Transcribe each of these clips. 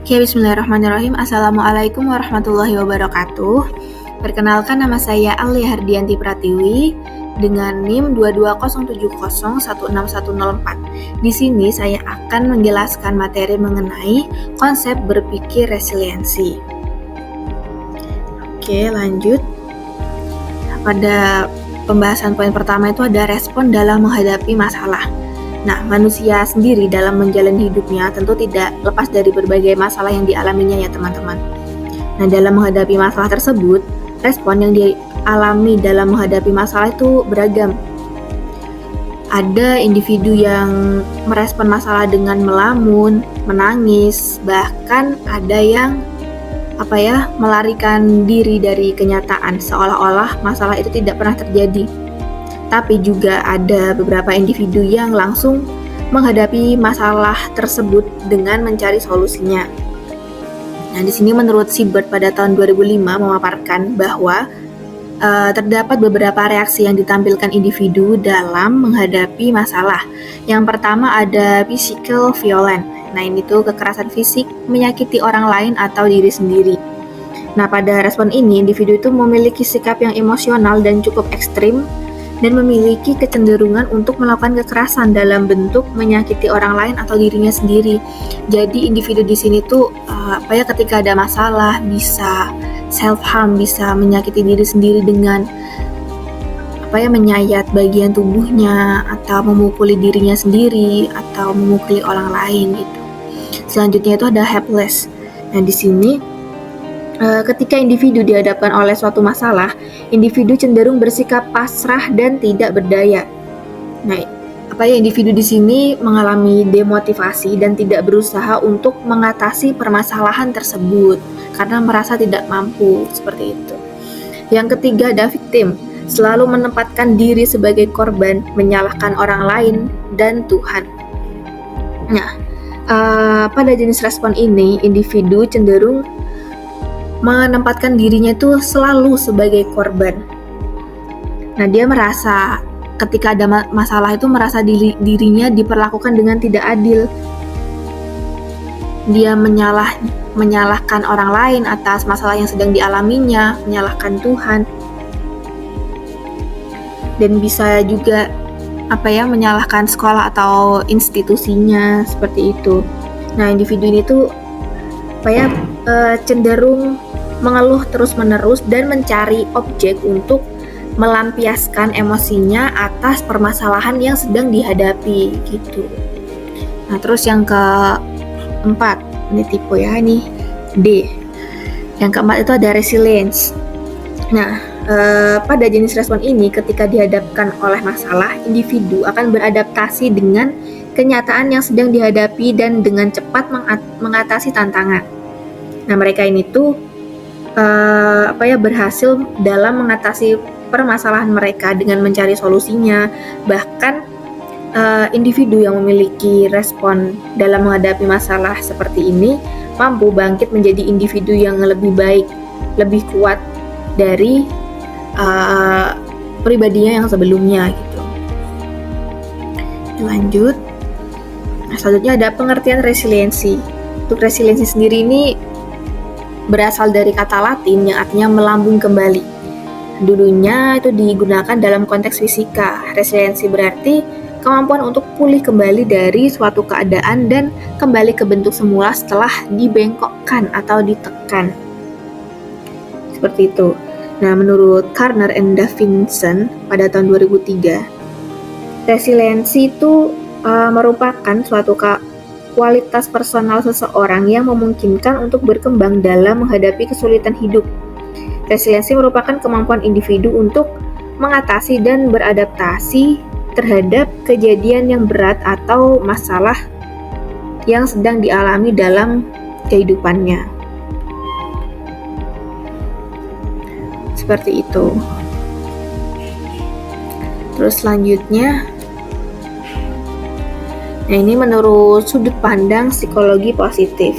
Oke, bismillahirrahmanirrahim. Assalamualaikum warahmatullahi wabarakatuh. Perkenalkan, nama saya Alia Hardianti Pratiwi dengan NIM 22070161104. Di sini saya akan menjelaskan materi mengenai konsep berpikir resiliensi. Oke, lanjut. Pada pembahasan poin pertama itu ada respon dalam menghadapi masalah. Nah, manusia sendiri dalam menjalani hidupnya tentu tidak lepas dari berbagai masalah yang dialaminya ya teman-teman. Nah, dalam menghadapi masalah tersebut, respon yang dialami dalam menghadapi masalah itu beragam. Ada individu yang merespon masalah dengan melamun, menangis, bahkan ada yang melarikan diri dari kenyataan seolah-olah masalah itu tidak pernah terjadi. Tapi juga ada beberapa individu yang langsung menghadapi masalah tersebut dengan mencari solusinya. Nah, di sini menurut Siebert pada tahun 2005 memaparkan bahwa terdapat beberapa reaksi yang ditampilkan individu dalam menghadapi masalah. Yang pertama ada physical violence. Nah, ini tuh kekerasan fisik menyakiti orang lain atau diri sendiri. Nah, pada respon ini individu itu memiliki sikap yang emosional dan cukup ekstrim dan memiliki kecenderungan untuk melakukan kekerasan dalam bentuk menyakiti orang lain atau dirinya sendiri. Jadi individu di sini tuh ketika ada masalah bisa self harm, bisa menyakiti diri sendiri dengan menyayat bagian tubuhnya atau memukuli dirinya sendiri atau memukuli orang lain gitu. Selanjutnya itu ada helpless. Nah, di sini ketika individu dihadapkan oleh suatu masalah, individu cenderung bersikap pasrah dan tidak berdaya. Nah, individu di sini mengalami demotivasi dan tidak berusaha untuk mengatasi permasalahan tersebut karena merasa tidak mampu, seperti itu. Yang ketiga ada victim, selalu menempatkan diri sebagai korban, menyalahkan orang lain dan Tuhan. Nah, pada jenis respon ini, individu cenderung menempatkan dirinya itu selalu sebagai korban. Nah, dia merasa ketika ada masalah itu merasa dirinya diperlakukan dengan tidak adil. Dia menyalahkan orang lain atas masalah yang sedang dialaminya, menyalahkan Tuhan. Dan bisa juga menyalahkan sekolah atau institusinya, seperti itu. Nah, individu ini tuh cenderung mengeluh terus-menerus dan mencari objek untuk melampiaskan emosinya atas permasalahan yang sedang dihadapi gitu. Nah, terus yang keempat, ini tipe ya, ini D. Yang keempat itu ada resilience. Nah, pada jenis respon ini ketika dihadapkan oleh masalah, individu akan beradaptasi dengan kenyataan yang sedang dihadapi dan dengan cepat mengatasi tantangan. Nah, mereka ini tuh berhasil dalam mengatasi permasalahan mereka dengan mencari solusinya. Bahkan individu yang memiliki respon dalam menghadapi masalah seperti ini mampu bangkit menjadi individu yang lebih baik, lebih kuat dari pribadinya yang sebelumnya gitu. Lanjut. Nah, selanjutnya ada pengertian resiliensi. Untuk resiliensi sendiri ini berasal dari kata Latin yang artinya melambung kembali. Dulunya itu digunakan dalam konteks fisika. Resiliensi berarti kemampuan untuk pulih kembali dari suatu keadaan dan kembali ke bentuk semula setelah dibengkokkan atau ditekan. Seperti itu. Nah, menurut Carner and Davidson pada tahun 2003, resiliensi itu merupakan suatu kualitas personal seseorang yang memungkinkan untuk berkembang dalam menghadapi kesulitan hidup. Resiliensi merupakan kemampuan individu untuk mengatasi dan beradaptasi terhadap kejadian yang berat atau masalah yang sedang dialami dalam kehidupannya. Seperti itu. Terus selanjutnya, nah, ini menurut sudut pandang psikologi positif.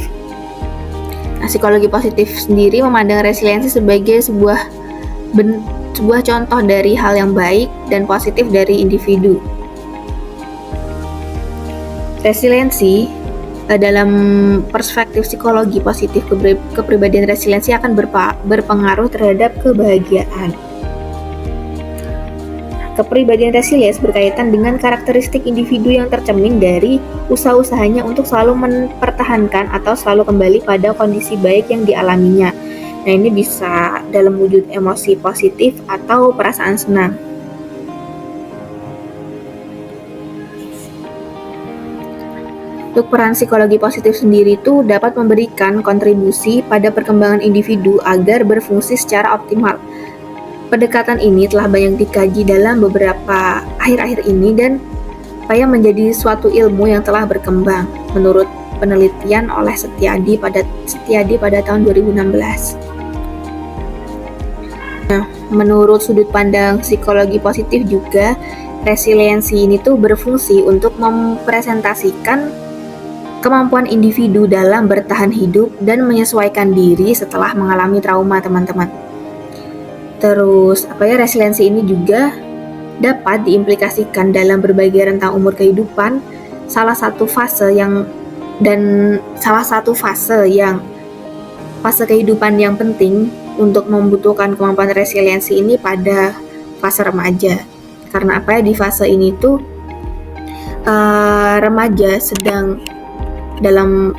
Nah, psikologi positif sendiri memandang resiliensi sebagai sebuah contoh dari hal yang baik dan positif dari individu. Resiliensi dalam perspektif psikologi positif, kepribadian resiliensi akan berpengaruh terhadap kebahagiaan. Kepribadian resiliens berkaitan dengan karakteristik individu yang tercermin dari usaha-usahanya untuk selalu mempertahankan atau selalu kembali pada kondisi baik yang dialaminya. Nah, ini bisa dalam wujud emosi positif atau perasaan senang. Untuk peran psikologi positif sendiri itu dapat memberikan kontribusi pada perkembangan individu agar berfungsi secara optimal. Pendekatan ini telah banyak dikaji dalam beberapa akhir-akhir ini dan supaya menjadi suatu ilmu yang telah berkembang menurut penelitian oleh Setiadi pada tahun 2016. Nah, menurut sudut pandang psikologi positif juga, resiliensi ini tuh berfungsi untuk mempresentasikan kemampuan individu dalam bertahan hidup dan menyesuaikan diri setelah mengalami trauma, teman-teman. Terus, resiliensi ini juga dapat diimplikasikan dalam berbagai rentang umur kehidupan. Salah satu fase kehidupan yang penting untuk membutuhkan kemampuan resiliensi ini pada fase remaja. Karena di fase ini tuh remaja sedang dalam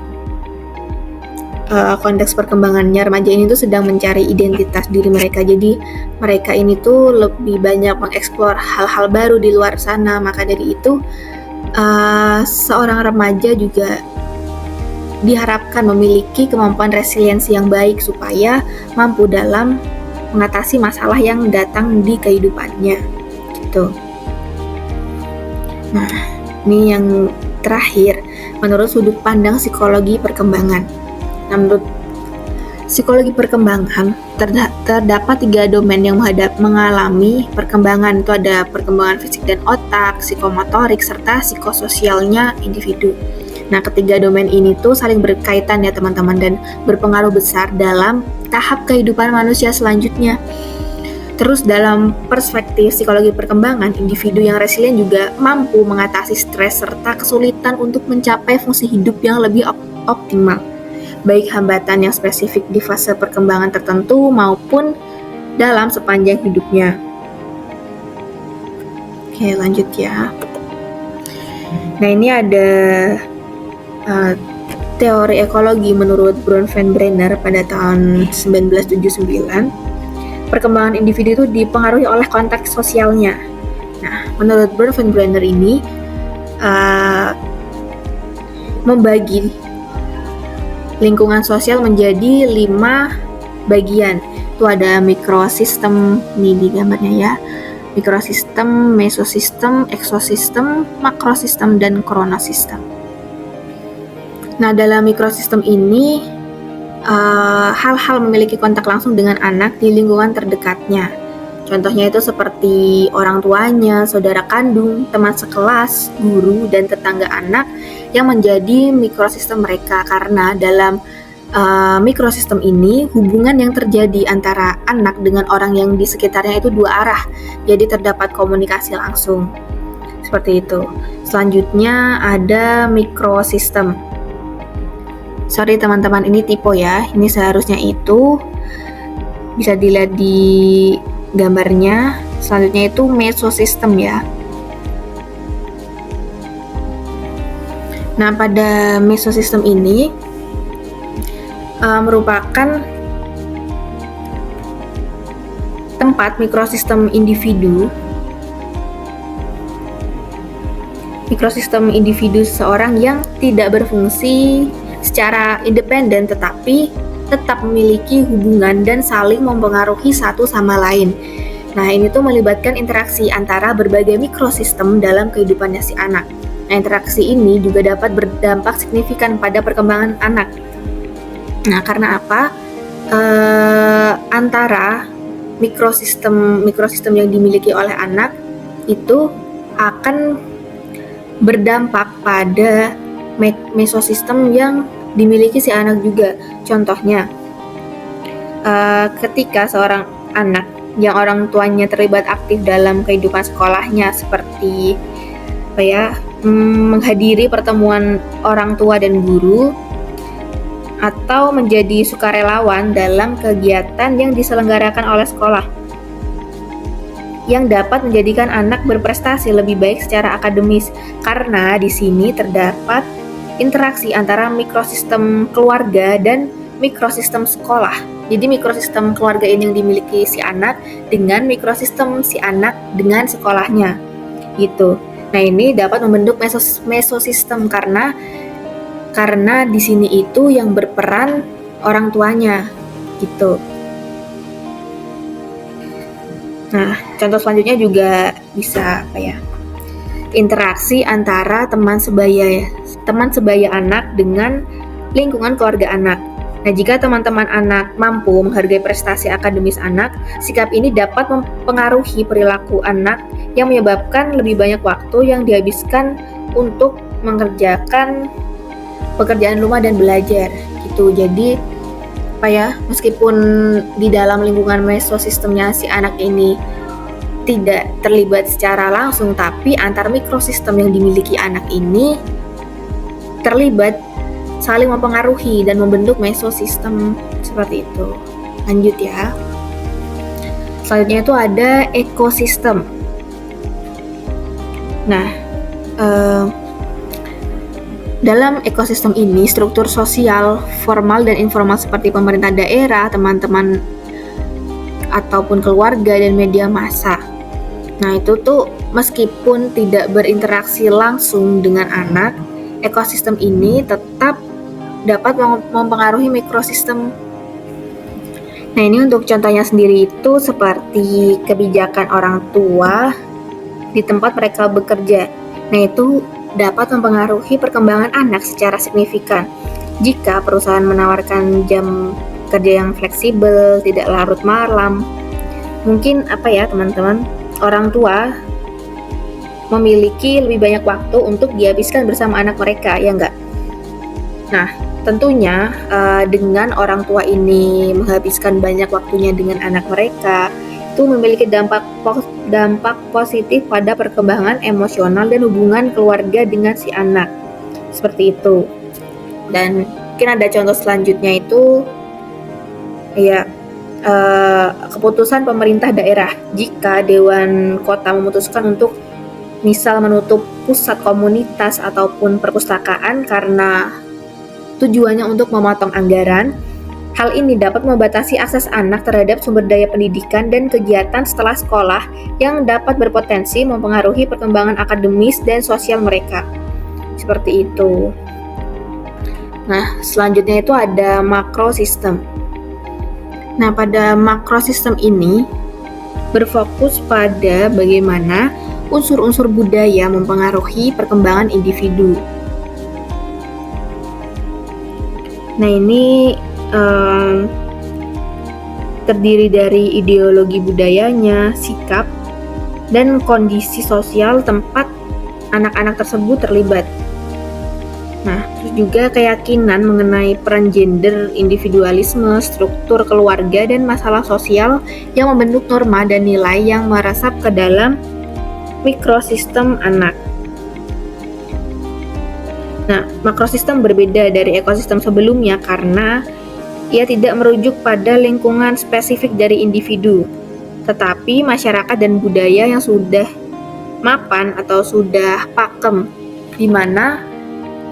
konteks perkembangannya, remaja ini tuh sedang mencari identitas diri mereka. Jadi mereka ini tuh lebih banyak mengeksplor hal-hal baru di luar sana. Maka dari itu seorang remaja juga diharapkan memiliki kemampuan resiliensi yang baik supaya mampu dalam mengatasi masalah yang datang di kehidupannya gitu. Nah, ini yang terakhir menurut sudut pandang psikologi perkembangan. Nah, menurut psikologi perkembangan terdapat 3 domain yang mengalami perkembangan. Itu ada perkembangan fisik dan otak, psikomotorik, serta psikososialnya individu. Nah, ketiga domain ini tuh saling berkaitan ya teman-teman dan berpengaruh besar dalam tahap kehidupan manusia selanjutnya. Terus dalam perspektif psikologi perkembangan, individu yang resilient juga mampu mengatasi stres serta kesulitan untuk mencapai fungsi hidup yang lebih optimal, baik hambatan yang spesifik di fase perkembangan tertentu maupun dalam sepanjang hidupnya. Oke, lanjut ya. Nah, ini ada teori ekologi menurut Bronfenbrenner pada tahun 1979. Perkembangan individu itu dipengaruhi oleh konteks sosialnya. Nah, menurut Bronfenbrenner ini membagi lingkungan sosial menjadi 5 bagian. Itu ada mikrosistem, ini di gambarnya ya. Mikrosistem, mesosistem, eksosistem, makrosistem, dan kronosistem. Nah, dalam mikrosistem ini hal-hal memiliki kontak langsung dengan anak di lingkungan terdekatnya. Contohnya itu seperti orang tuanya, saudara kandung, teman sekelas, guru, dan tetangga anak yang menjadi mikrosistem mereka. Karena dalam mikrosistem ini hubungan yang terjadi antara anak dengan orang yang di sekitarnya itu 2 arah. Jadi terdapat komunikasi langsung. Seperti itu. Selanjutnya ada mikrosistem. Sorry teman-teman, ini typo ya. Ini seharusnya itu bisa dilihat di gambarnya. Selanjutnya itu mesosistem ya. Nah, pada mesosistem ini merupakan tempat mikrosistem individu seseorang yang tidak berfungsi secara independen tetapi tetap memiliki hubungan dan saling mempengaruhi satu sama lain. Nah, ini tuh melibatkan interaksi antara berbagai mikrosistem dalam kehidupannya si anak. Nah, interaksi ini juga dapat berdampak signifikan pada perkembangan anak. Nah, karena apa? Antara mikrosistem yang dimiliki oleh anak itu akan berdampak pada mesosistem yang dimiliki si anak juga. Contohnya, ketika seorang anak yang orang tuanya terlibat aktif dalam kehidupan sekolahnya seperti menghadiri pertemuan orang tua dan guru, atau menjadi sukarelawan dalam kegiatan yang diselenggarakan oleh sekolah yang dapat menjadikan anak berprestasi lebih baik secara akademis, karena di sini terdapat interaksi antara mikrosistem keluarga dan mikrosistem sekolah. Jadi mikrosistem keluarga ini yang dimiliki si anak dengan mikrosistem si anak dengan sekolahnya gitu. Nah, ini dapat membentuk mesosistem karena di sini itu yang berperan orang tuanya gitu. Nah, contoh selanjutnya juga bisa interaksi antara teman sebaya anak dengan lingkungan keluarga anak. Nah, jika teman-teman anak mampu menghargai prestasi akademis anak, sikap ini dapat mempengaruhi perilaku anak yang menyebabkan lebih banyak waktu yang dihabiskan untuk mengerjakan pekerjaan rumah dan belajar gitu. Jadi meskipun di dalam lingkungan mesosistemnya si anak ini tidak terlibat secara langsung, tapi antar mikrosistem yang dimiliki anak ini terlibat, saling mempengaruhi dan membentuk mesosistem seperti itu. Lanjut ya. Selanjutnya itu ada ekosistem. Nah, dalam ekosistem ini, struktur sosial, formal dan informal seperti pemerintah daerah, teman-teman ataupun keluarga dan media massa. Nah, itu tuh meskipun tidak berinteraksi langsung dengan anak, ekosistem ini tetap dapat mempengaruhi mikrosistem. Nah, ini untuk contohnya sendiri itu seperti kebijakan orang tua di tempat mereka bekerja. Nah, itu dapat mempengaruhi perkembangan anak secara signifikan. Jika perusahaan menawarkan jam kerja yang fleksibel, tidak larut malam, mungkin teman-teman, orang tua memiliki lebih banyak waktu untuk dihabiskan bersama anak mereka, ya enggak? Nah, tentunya dengan orang tua ini menghabiskan banyak waktunya dengan anak mereka, itu memiliki dampak positif pada perkembangan emosional dan hubungan keluarga dengan si anak. Seperti itu. Dan mungkin ada contoh selanjutnya itu keputusan pemerintah daerah. Jika Dewan Kota memutuskan untuk misal menutup pusat komunitas ataupun perpustakaan karena tujuannya untuk memotong anggaran, hal ini dapat membatasi akses anak terhadap sumber daya pendidikan dan kegiatan setelah sekolah yang dapat berpotensi mempengaruhi perkembangan akademis dan sosial mereka. Seperti itu. Nah, selanjutnya itu ada makrosistem. Nah, pada makrosistem ini berfokus pada bagaimana unsur-unsur budaya mempengaruhi perkembangan individu. Nah, ini terdiri dari ideologi budayanya, sikap, dan kondisi sosial tempat anak-anak tersebut terlibat. Nah, terus juga keyakinan mengenai peran gender, individualisme, struktur keluarga, dan masalah sosial yang membentuk norma dan nilai yang meresap ke dalam mikrosistem anak. Nah, makrosistem berbeda dari ekosistem sebelumnya karena ia tidak merujuk pada lingkungan spesifik dari individu, tetapi masyarakat dan budaya yang sudah mapan atau sudah pakem, di mana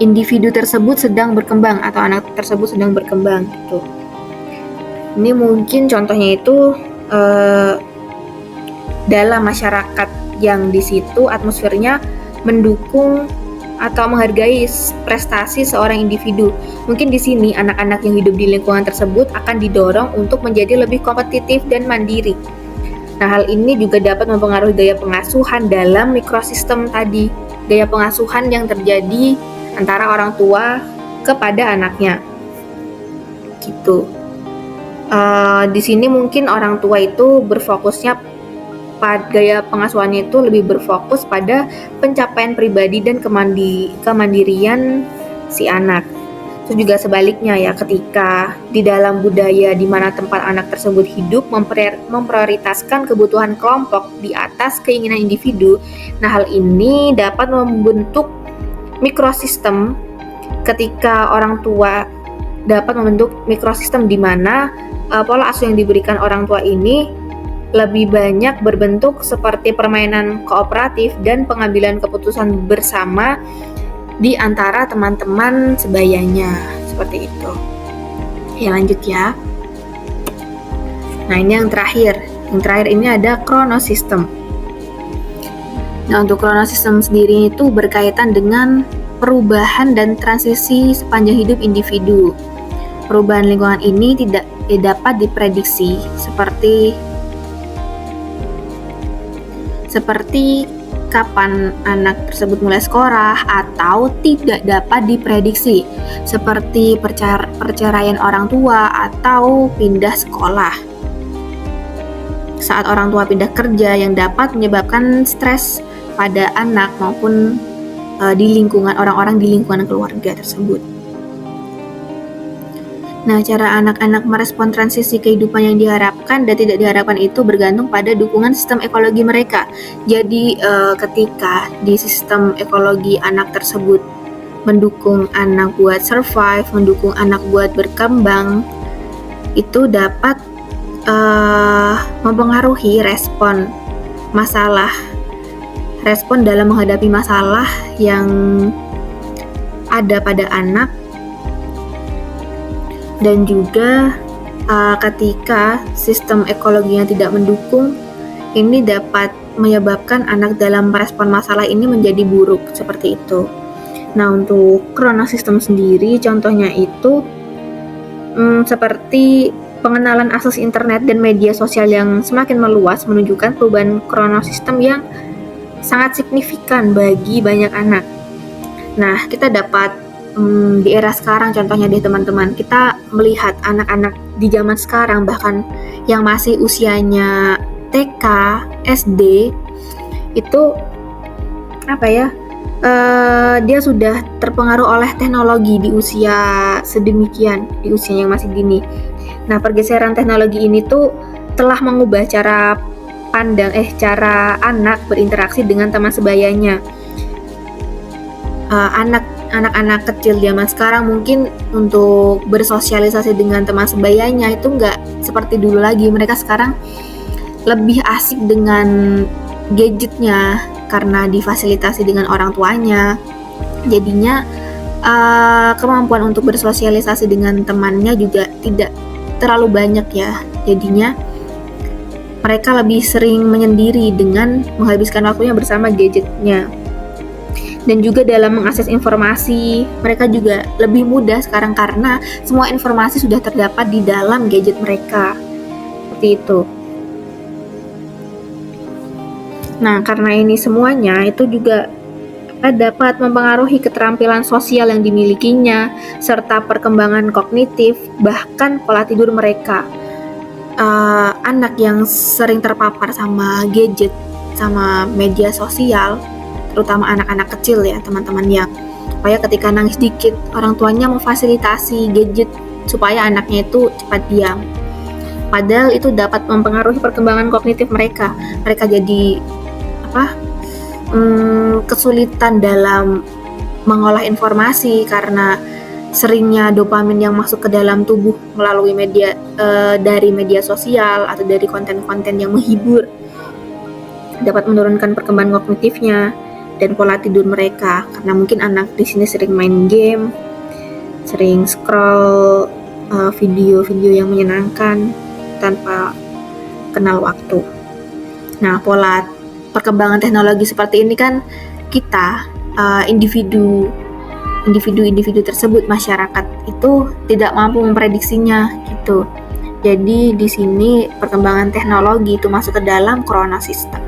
individu tersebut sedang berkembang atau anak tersebut sedang berkembang gitu. Ini mungkin contohnya itu dalam masyarakat yang di situ atmosfernya mendukung atau menghargai prestasi seorang individu. Mungkin di sini anak-anak yang hidup di lingkungan tersebut akan didorong untuk menjadi lebih kompetitif dan mandiri. Nah, hal ini juga dapat mempengaruhi gaya pengasuhan dalam mikrosistem tadi, gaya pengasuhan yang terjadi antara orang tua kepada anaknya. Gitu. Di sini mungkin orang tua itu berfokusnya gaya pengasuhannya itu lebih berfokus pada pencapaian pribadi dan kemandirian si anak. Terus juga sebaliknya ya, ketika di dalam budaya di mana tempat anak tersebut hidup memprioritaskan kebutuhan kelompok di atas keinginan individu, nah hal ini dapat membentuk mikrosistem ketika orang tua dapat membentuk mikrosistem di mana pola asuh yang diberikan orang tua ini lebih banyak berbentuk seperti permainan kooperatif dan pengambilan keputusan bersama di antara teman-teman sebayanya, seperti itu. Ya, lanjut ya. Nah, ini yang terakhir. Yang terakhir ini ada kronosistem. Nah, untuk kronosistem sendiri itu berkaitan dengan perubahan dan transisi sepanjang hidup individu. Perubahan lingkungan ini tidak dapat diprediksi seperti kapan anak tersebut mulai sekolah, atau tidak dapat diprediksi seperti perceraian orang tua atau pindah sekolah. Saat orang tua pindah kerja yang dapat menyebabkan stres pada anak maupun di lingkungan orang-orang di lingkungan keluarga tersebut. Nah, cara anak-anak merespon transisi kehidupan yang diharapkan dan tidak diharapkan itu bergantung pada dukungan sistem ekologi mereka. Jadi, ketika di sistem ekologi anak tersebut mendukung anak buat survive, mendukung anak buat berkembang, itu dapat mempengaruhi respon dalam menghadapi masalah yang ada pada anak. Dan juga ketika sistem ekologi yang tidak mendukung, ini dapat menyebabkan anak dalam merespon masalah ini menjadi buruk, seperti itu. Nah, untuk kronosistem sendiri contohnya itu seperti pengenalan akses internet dan media sosial yang semakin meluas menunjukkan perubahan kronosistem yang sangat signifikan bagi banyak anak. Nah, kita dapat di era sekarang contohnya deh teman-teman, kita melihat anak-anak di zaman sekarang bahkan yang masih usianya TK, SD itu dia sudah terpengaruh oleh teknologi di usia sedemikian, di usia yang masih dini. Nah, pergeseran teknologi ini tuh telah mengubah cara anak berinteraksi dengan teman sebayanya. Anak-anak kecil zaman sekarang mungkin untuk bersosialisasi dengan teman sebayanya itu nggak seperti dulu lagi. Mereka sekarang lebih asik dengan gadgetnya karena difasilitasi dengan orang tuanya. Jadinya kemampuan untuk bersosialisasi dengan temannya juga tidak terlalu banyak ya. Jadinya mereka lebih sering menyendiri dengan menghabiskan waktunya bersama gadgetnya. Dan juga dalam mengakses informasi, mereka juga lebih mudah sekarang karena semua informasi sudah terdapat di dalam gadget mereka. Seperti itu. Nah, karena ini semuanya itu juga dapat mempengaruhi keterampilan sosial yang dimilikinya, serta perkembangan kognitif, bahkan pola tidur mereka. Anak yang sering terpapar sama gadget, sama media sosial, terutama anak-anak kecil ya teman-teman ya, supaya ketika nangis dikit orang tuanya memfasilitasi gadget supaya anaknya itu cepat diam, padahal itu dapat mempengaruhi perkembangan kognitif mereka jadi kesulitan dalam mengolah informasi karena seringnya dopamin yang masuk ke dalam tubuh melalui dari media sosial atau dari konten-konten yang menghibur, dapat menurunkan perkembangan kognitifnya dan pola tidur mereka, karena mungkin anak di sini sering main game, sering scroll video-video yang menyenangkan tanpa kenal waktu. Nah, pola perkembangan teknologi seperti ini kan kita individu tersebut, masyarakat itu tidak mampu memprediksinya gitu. Jadi di sini perkembangan teknologi itu masuk ke dalam kronosistem.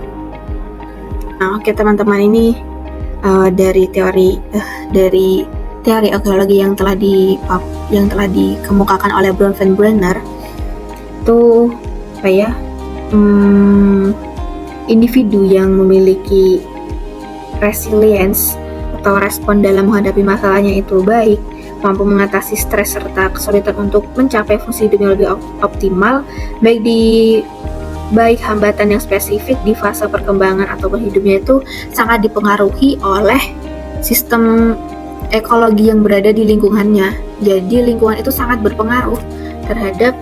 Nah, oke teman-teman, ini dari teori ekologi yang telah dikemukakan oleh Bronfenbrenner itu individu yang memiliki resilience atau respon dalam menghadapi masalahnya itu baik, mampu mengatasi stres serta kesulitan untuk mencapai fungsi hidup yang lebih optimal, baik hambatan yang spesifik di fase perkembangan atau hidupnya itu sangat dipengaruhi oleh sistem ekologi yang berada di lingkungannya. Jadi lingkungan itu sangat berpengaruh terhadap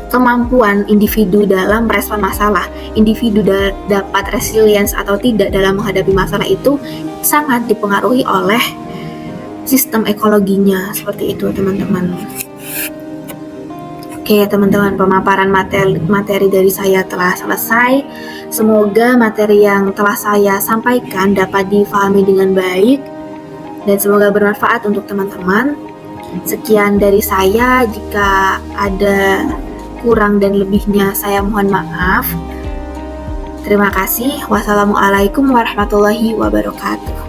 kemampuan individu dalam merespon masalah. Individu dapat resilience atau tidak dalam menghadapi masalah itu sangat dipengaruhi oleh sistem ekologinya. Seperti itu, teman-teman. Oke, teman-teman, pemaparan materi dari saya telah selesai. Semoga materi yang telah saya sampaikan dapat difahami dengan baik dan semoga bermanfaat untuk teman-teman. Sekian dari saya, jika ada kurang dan lebihnya saya mohon maaf. Terima kasih. Wassalamualaikum warahmatullahi wabarakatuh.